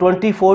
24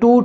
2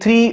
3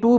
2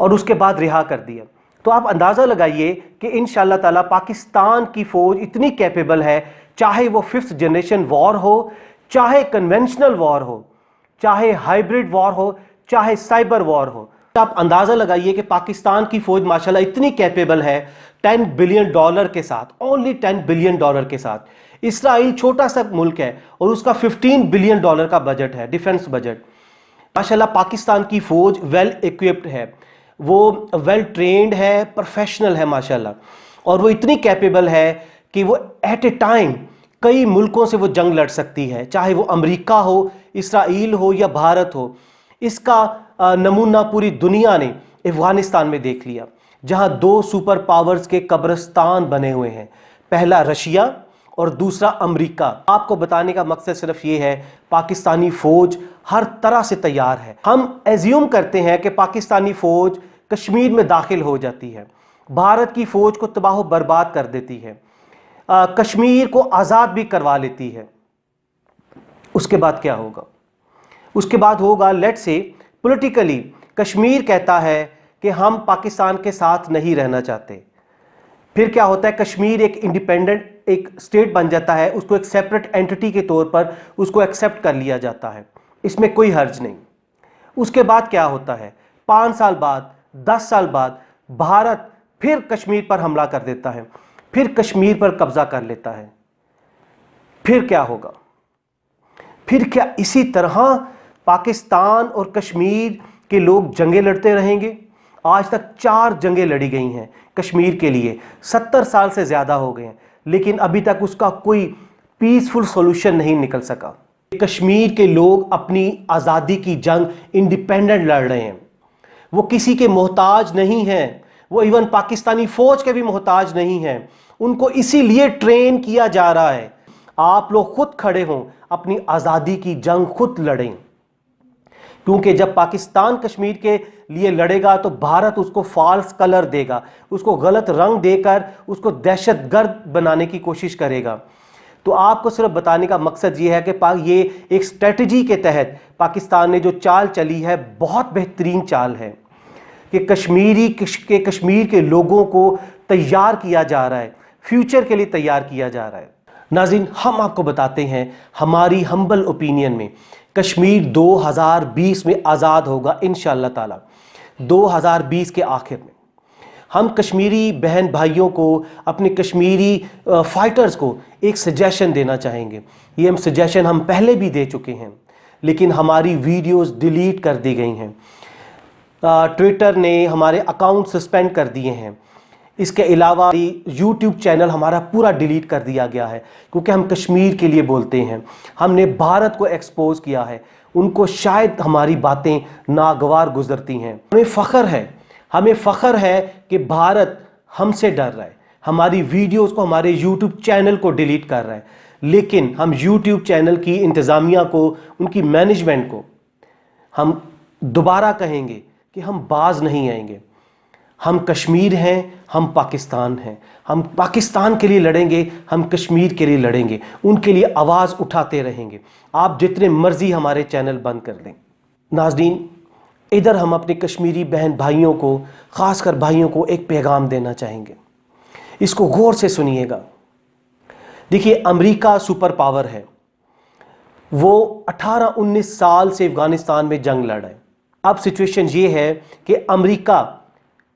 اور اس کے بعد رہا کر دیا۔ تو آپ اندازہ لگائیے کہ انشاءاللہ تعالیٰ پاکستان کی فوج اتنی کیپیبل ہے، چاہے وہ 5th جنریشن وار ہو، چاہے کنونشنل وار ہو، چاہے ہائیبرڈ وار ہو، چاہے سائبر وار ہو۔ آپ اندازہ لگائیے کہ پاکستان کی فوج ماشاءاللہ اتنی کیپیبل ہے $10 بلین کے ساتھ، only $10 بلین کے ساتھ۔ اسرائیل چھوٹا سا ملک ہے اور اس کا $15 بلین کا بجٹ ہے، ڈیفنس بجٹ۔ ماشاءاللہ پاکستان کی فوج ویل ایکوپڈ ہے، وہ ویل ٹرینڈ ہے، پروفیشنل ہے ماشاءاللہ، اور وہ اتنی کیپیبل ہے کہ وہ ایٹ اے ٹائم کئی ملکوں سے وہ جنگ لڑ سکتی ہے، چاہے وہ امریکہ ہو، اسرائیل ہو یا بھارت ہو۔ اس کا نمونہ پوری دنیا نے افغانستان میں دیکھ لیا، جہاں 2 سپر پاورز کے قبرستان بنے ہوئے ہیں، پہلا رشیا اور دوسرا امریکہ۔ آپ کو بتانے کا مقصد صرف یہ ہے، پاکستانی فوج ہر طرح سے تیار ہے۔ ہم ایزیوم کرتے ہیں کہ پاکستانی فوج کشمیر میں داخل ہو جاتی ہے، بھارت کی فوج کو تباہ و برباد کر دیتی ہے، کشمیر کو آزاد بھی کروا لیتی ہے۔ اس کے بعد کیا ہوگا؟ اس کے بعد ہوگا لیٹ سے پولیٹیکلی کشمیر کہتا ہے کہ ہم پاکستان کے ساتھ نہیں رہنا چاہتے۔ پھر کیا ہوتا ہے؟ کشمیر ایک انڈیپینڈنٹ ایک اسٹیٹ بن جاتا ہے، اس کو ایک سیپریٹ اینٹی کے طور پر اس کو ایکسیپٹ کر لیا جاتا ہے، اس میں کوئی حرج نہیں۔ اس کے بعد کیا ہوتا ہے؟ 5 سال بعد، 10 سال بعد بھارت پھر کشمیر پر حملہ کر دیتا ہے، پھر کشمیر پر قبضہ کر لیتا ہے۔ پھر کیا ہوگا؟ پھر کیا اسی طرح پاکستان اور کشمیر کے لوگ جنگیں لڑتے رہیں گے؟ آج تک 4 جنگیں لڑی گئی ہیں کشمیر کے لیے، 70 سال سے زیادہ ہو گئے ہیں، لیکن ابھی تک اس کا کوئی پیسفل سولوشن نہیں نکل سکا۔ کشمیر کے لوگ اپنی آزادی کی جنگ انڈیپینڈنٹ لڑ رہے ہیں، وہ کسی کے محتاج نہیں ہیں، وہ ایون پاکستانی فوج کے بھی محتاج نہیں ہیں۔ ان کو اسی لیے ٹرین کیا جا رہا ہے، آپ لوگ خود کھڑے ہوں، اپنی آزادی کی جنگ خود لڑیں، کیونکہ جب پاکستان کشمیر کے لیے لڑے گا تو بھارت اس کو فالس کلر دے گا، اس کو غلط رنگ دے کر اس کو دہشت گرد بنانے کی کوشش کرے گا۔ تو آپ کو صرف بتانے کا مقصد یہ ہے کہ یہ ایک اسٹریٹجی کے تحت پاکستان نے جو چال چلی ہے، بہت بہترین چال ہے کہ کشمیر کے لوگوں کو تیار کیا جا رہا ہے، فیوچر کے لیے تیار کیا جا رہا ہے۔ ناظرین، ہم آپ کو بتاتے ہیں ہماری ہمبل اوپینین میں کشمیر 2020 میں آزاد ہوگا انشاءاللہ تعالی، 2020 کے آخر میں۔ ہم کشمیری بہن بھائیوں کو، اپنے کشمیری فائٹرز کو ایک سجیشن دینا چاہیں گے۔ یہ سجیشن ہم پہلے بھی دے چکے ہیں، لیکن ہماری ویڈیوز ڈیلیٹ کر دی گئی ہیں، ٹویٹر نے ہمارے اکاؤنٹ سسپینڈ کر دیے ہیں، اس کے علاوہ یوٹیوب چینل ہمارا پورا ڈیلیٹ کر دیا گیا ہے، کیونکہ ہم کشمیر کے لیے بولتے ہیں۔ ہم نے بھارت کو ایکسپوز کیا ہے، ان کو شاید ہماری باتیں ناگوار گزرتی ہیں۔ ہمیں فخر ہے کہ بھارت ہم سے ڈر رہا ہے، ہماری ویڈیوز کو، ہمارے یوٹیوب چینل کو ڈیلیٹ کر رہا ہے، لیکن ہم یوٹیوب چینل کی انتظامیہ کو، ان کی مینجمنٹ کو ہم دوبارہ کہیں گے کہ ہم باز نہیں آئیں گے۔ ہم کشمیر ہیں، ہم پاکستان ہیں، ہم پاکستان کے لیے لڑیں گے، ہم کشمیر کے لیے لڑیں گے، ان کے لیے آواز اٹھاتے رہیں گے۔ آپ جتنے مرضی ہمارے چینل بند کر دیں۔ ناظرین، ادھر ہم اپنے کشمیری بہن بھائیوں کو، خاص کر بھائیوں کو ایک پیغام دینا چاہیں گے، اس کو غور سے سنیے گا۔ دیکھیے، امریکہ سپر پاور ہے، وہ 18-19 سال سے افغانستان میں جنگ لڑ رہا ہے۔ اب سچویشن یہ ہے کہ امریکہ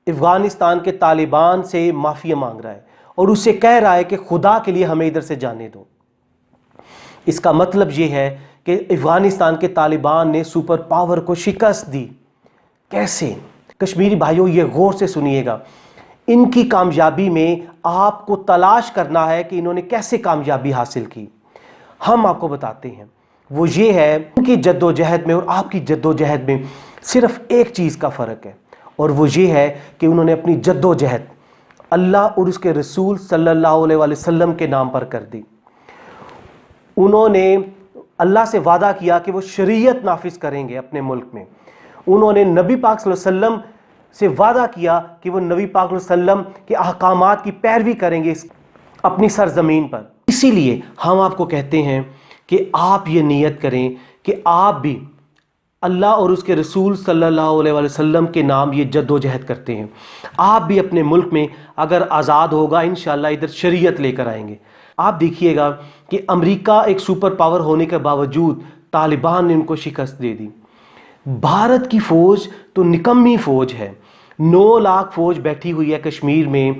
افغانستان کے طالبان سے معافی مانگ رہا ہے اور اسے کہہ رہا ہے کہ خدا کے لیے ہمیں ادھر سے جانے دو۔ اس کا مطلب یہ ہے کہ افغانستان کے طالبان نے سپر پاور کو شکست دی۔ کیسے؟ کشمیری بھائیوں، یہ غور سے سنیے گا۔ ان کی کامیابی میں آپ کو تلاش کرنا ہے کہ انہوں نے کیسے کامیابی حاصل کی۔ ہم آپ کو بتاتے ہیں، وہ یہ ہے، ان کی جد و جہد میں اور آپ کی جد و جہد میں صرف ایک چیز کا فرق ہے، اور وہ یہ ہے کہ انہوں نے اپنی جد و جہد اللہ اور اس کے رسول صلی اللہ علیہ وسلم کے نام پر کر دی۔ انہوں نے اللہ سے وعدہ کیا کہ وہ شریعت نافذ کریں گے اپنے ملک میں۔ انہوں نے نبی پاک صلی اللہ علیہ وسلم سے وعدہ کیا کہ وہ نبی پاک صلی اللہ علیہ وسلم کے احکامات کی پیروی کریں گے اپنی سرزمین پر۔ اسی لیے ہم آپ کو کہتے ہیں کہ آپ یہ نیت کریں کہ آپ بھی اللہ اور اس کے رسول صلی اللہ علیہ وسلم کے نام یہ جدوجہد کرتے ہیں۔ آپ بھی اپنے ملک میں اگر آزاد ہوگا انشاءاللہ ادھر شریعت لے کر آئیں گے۔ آپ دیکھیے گا کہ امریکہ ایک سپر پاور ہونے کے باوجود طالبان نے ان کو شکست دے دی۔ بھارت کی فوج تو نکمی فوج ہے، 9 لاکھ فوج بیٹھی ہوئی ہے کشمیر میں،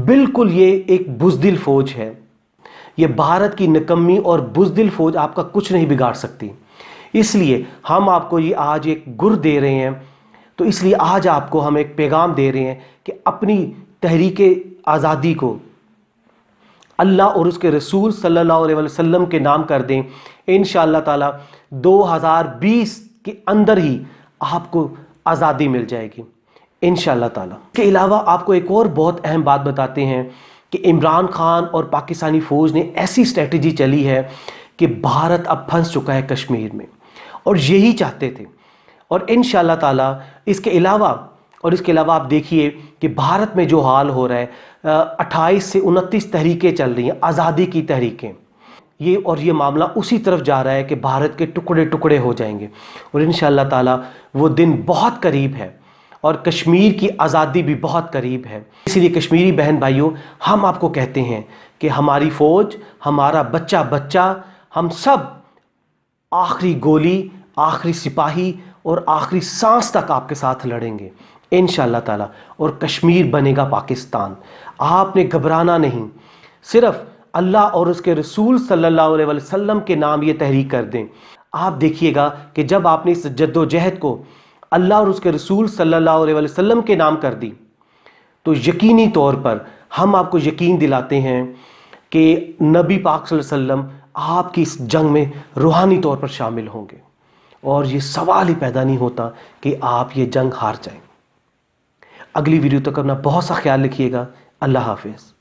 بالکل یہ ایک بزدل فوج ہے۔ یہ بھارت کی نکمی اور بزدل فوج آپ کا کچھ نہیں بگاڑ سکتی۔ اس لیے ہم آپ کو یہ آج ایک گر دے رہے ہیں، تو اس لیے آج آپ کو ہم ایک پیغام دے رہے ہیں کہ اپنی تحریک آزادی کو اللہ اور اس کے رسول صلی اللہ علیہ وسلم کے نام کر دیں۔ انشاءاللہ تعالی 2020 کے اندر ہی آپ کو آزادی مل جائے گی انشاءاللہ تعالی۔ اس کے علاوہ آپ کو ایک اور بہت اہم بات بتاتے ہیں کہ عمران خان اور پاکستانی فوج نے ایسی اسٹریٹجی چلی ہے کہ بھارت اب پھنس چکا ہے کشمیر میں، اور یہی چاہتے تھے۔ اور انشاءاللہ تعالی اس کے علاوہ آپ دیکھیے کہ بھارت میں جو حال ہو رہا ہے، 28 سے 29 تحریکیں چل رہی ہیں، آزادی کی تحریکیں، یہ معاملہ اسی طرف جا رہا ہے کہ بھارت کے ٹکڑے ٹکڑے ہو جائیں گے، اور انشاءاللہ تعالی وہ دن بہت قریب ہے، اور کشمیر کی آزادی بھی بہت قریب ہے۔ اسی لیے کشمیری بہن بھائیوں، ہم آپ کو کہتے ہیں کہ ہماری فوج، ہمارا بچہ بچہ، ہم سب آخری گولی، آخری سپاہی اور آخری سانس تک آپ کے ساتھ لڑیں گے انشاءاللہ تعالی، اور کشمیر بنے گا پاکستان۔ آپ نے گھبرانا نہیں، صرف اللہ اور اس کے رسول صلی اللہ علیہ وسلم کے نام یہ تحریک کر دیں۔ آپ دیکھیے گا کہ جب آپ نے اس جد و جہد کو اللہ اور اس کے رسول صلی اللہ علیہ وسلم کے نام کر دی، تو یقینی طور پر ہم آپ کو یقین دلاتے ہیں کہ نبی پاک صلی اللہ علیہ وسلم آپ کی اس جنگ میں روحانی طور پر شامل ہوں گے، اور یہ سوال ہی پیدا نہیں ہوتا کہ آپ یہ جنگ ہار جائیں۔ اگلی ویڈیو تک اپنا بہت سا خیال رکھیے گا۔ اللہ حافظ۔